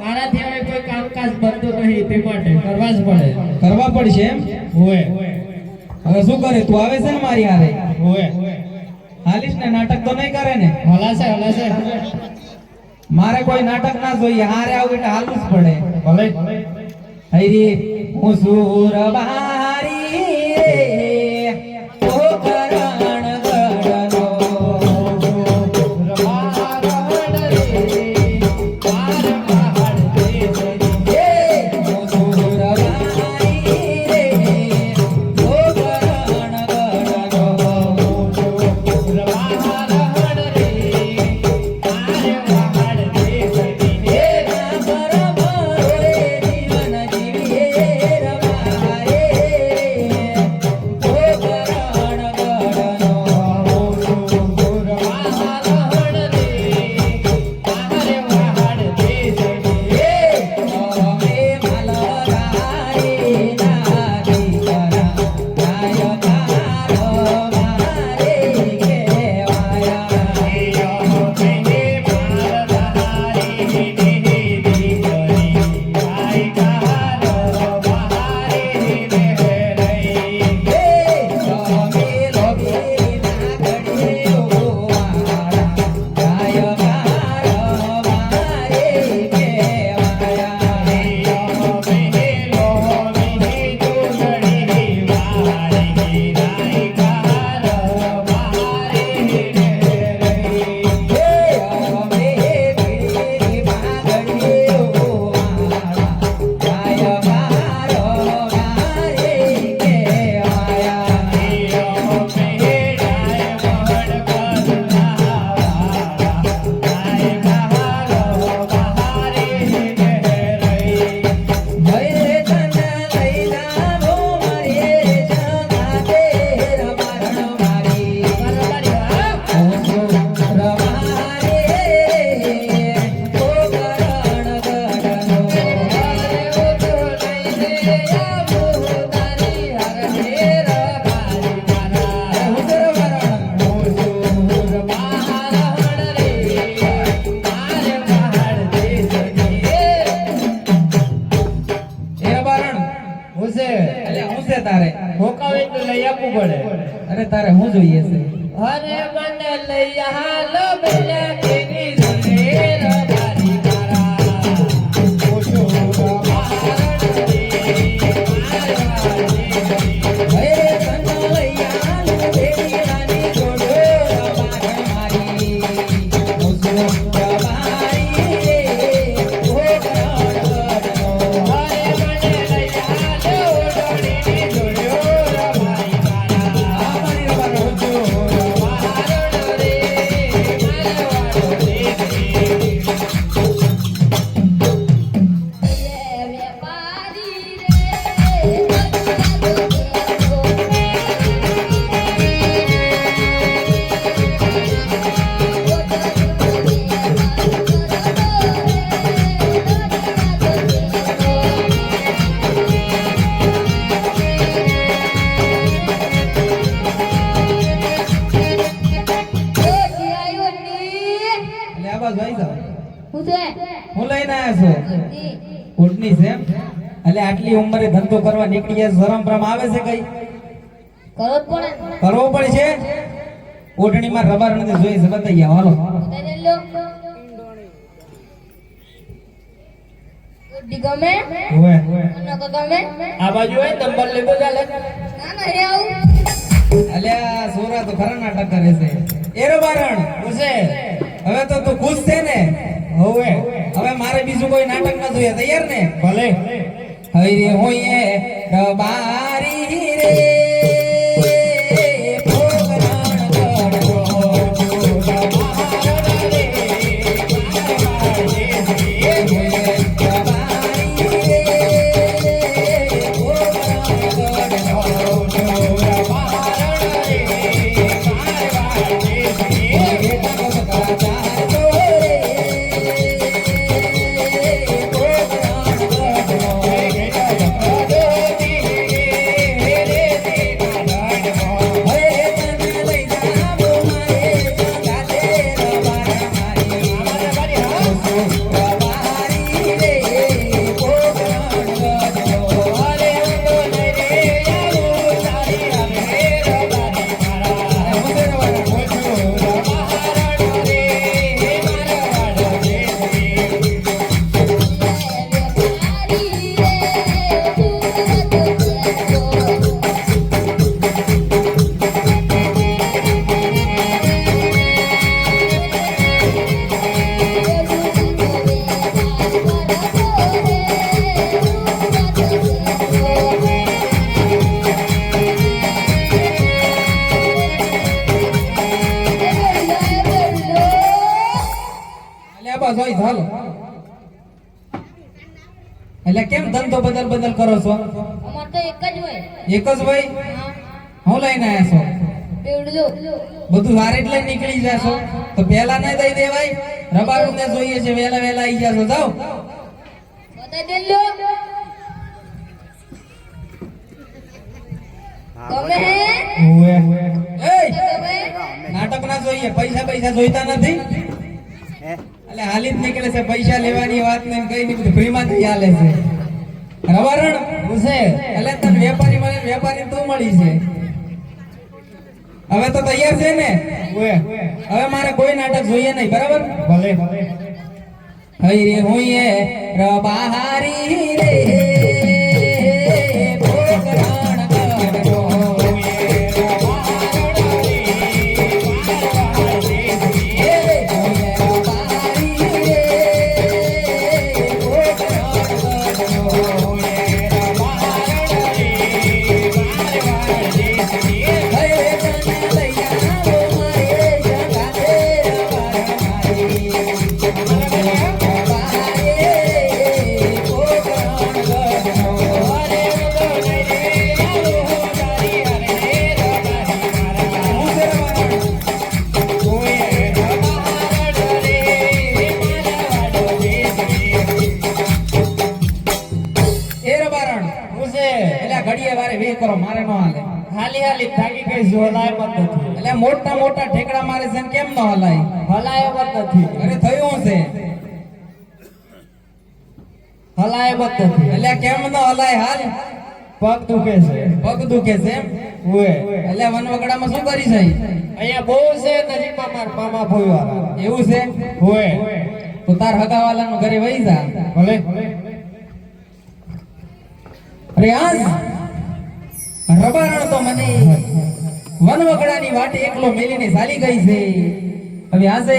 મારાથી હવે કોઈ કામકાજ બનતું નહીં તે માટે કરવા પડશે એમ હોવે હવે શું કરે તું આવે છે ને મારી હારે હોવે હાલીશ ને નાટક તો નહીં કરે ને હલાશે મારે કોઈ નાટક ના જોઈએ હારે આવું એટલે હાલવું જ પડે ભલે હરી હું સુરબારી રે ઓ કરણ ગણનો અરે તારે હું જોઈએ છે અરે મને લઈ હાલો બેલા કેની સુનેર બારી મારા ઓછો હું લઈને આવ્યો છું ઓઢની છે એમ એટલે આટલી ઉંમરે ધંધો કરવા નીકળી જાય શરમ ભરમ આવે છે કઈ કરવો પડે છે ઓઢણીમાં રબર નથી જોઈ છે બતાઈ આવો હાલો ગમે ઓએ ગમે આ બાજુ હોય નંબર લેતો ચાલે ના ના હે આવું અલ્યા સોરા તો ખરા નાટક કરે છે એરો બારણ પૂછે હવે તો તું ખુશ છે ને હવે મારે બીજું કોઈ નાટક ના જોઈએ તૈયાર ને ભલે હૈરે હોઈએ રબારી રે એટલે કેમ ધંધો બદલ બદલ કરો છો? અમાર તો એક જ હોય. એક જ ભાઈ હા, હું લઈને આયા છો? બેવડજો. બધું વારે જ લઈને નીકળી જાશો તો પહેલા ન દઈ દેવાય? રબારું ને જોઈએ છે, વેલા વેલા આવી જાશો. જાઓ બતાઈ દેજો. તમે ઓએ એ તમે નાટક ના જોઈએ, પૈસા પૈસા જોઈતા નથી. એટલે હાલી જ નીકળે છે, પૈસા લેવાની વાત ને કઈ નહીં, બધું ફ્રી માં હાલે છે. રવારણ પૂછે એટલે તને વેપારી મળે, વેપારી તું મળી છે. હવે તો તૈયાર છે ને? હવે મારે કોઈ નાટક જોઈએ નહીં, બરાબર? ભલે હઈ રે હોઈએ રબાહારી રે પોકરણ કરજો ઘડીએ વારે વે કરો, મારે નો હાલે. હાલી હાલી થાકી ગઈ છું, હલાય મત નથી. એટલે મોટા મોટા ઠેકડા મારે છે ને કેમ નો હલાય? હલાય મત નથી. અરે થયું છે હલાય મત નથી. એટલે કેમ નો હલાય? હાલ પગ દુખે છે. પગ દુખે છે એમ? ઓએ એટલે વનવગડામાં શું કરી છે? અહીંયા બહુ છે નજીકમાં માર મામા ફોઈ વાળા. એવું છે? ઓએ તો તાર હગાવાલાનું ઘરે વહી જા. ભલે અરે આજ રબારણ તો મને વનવગડાની વાટે એકલો મેલીને ચાલી ગઈ છે. હવે આજે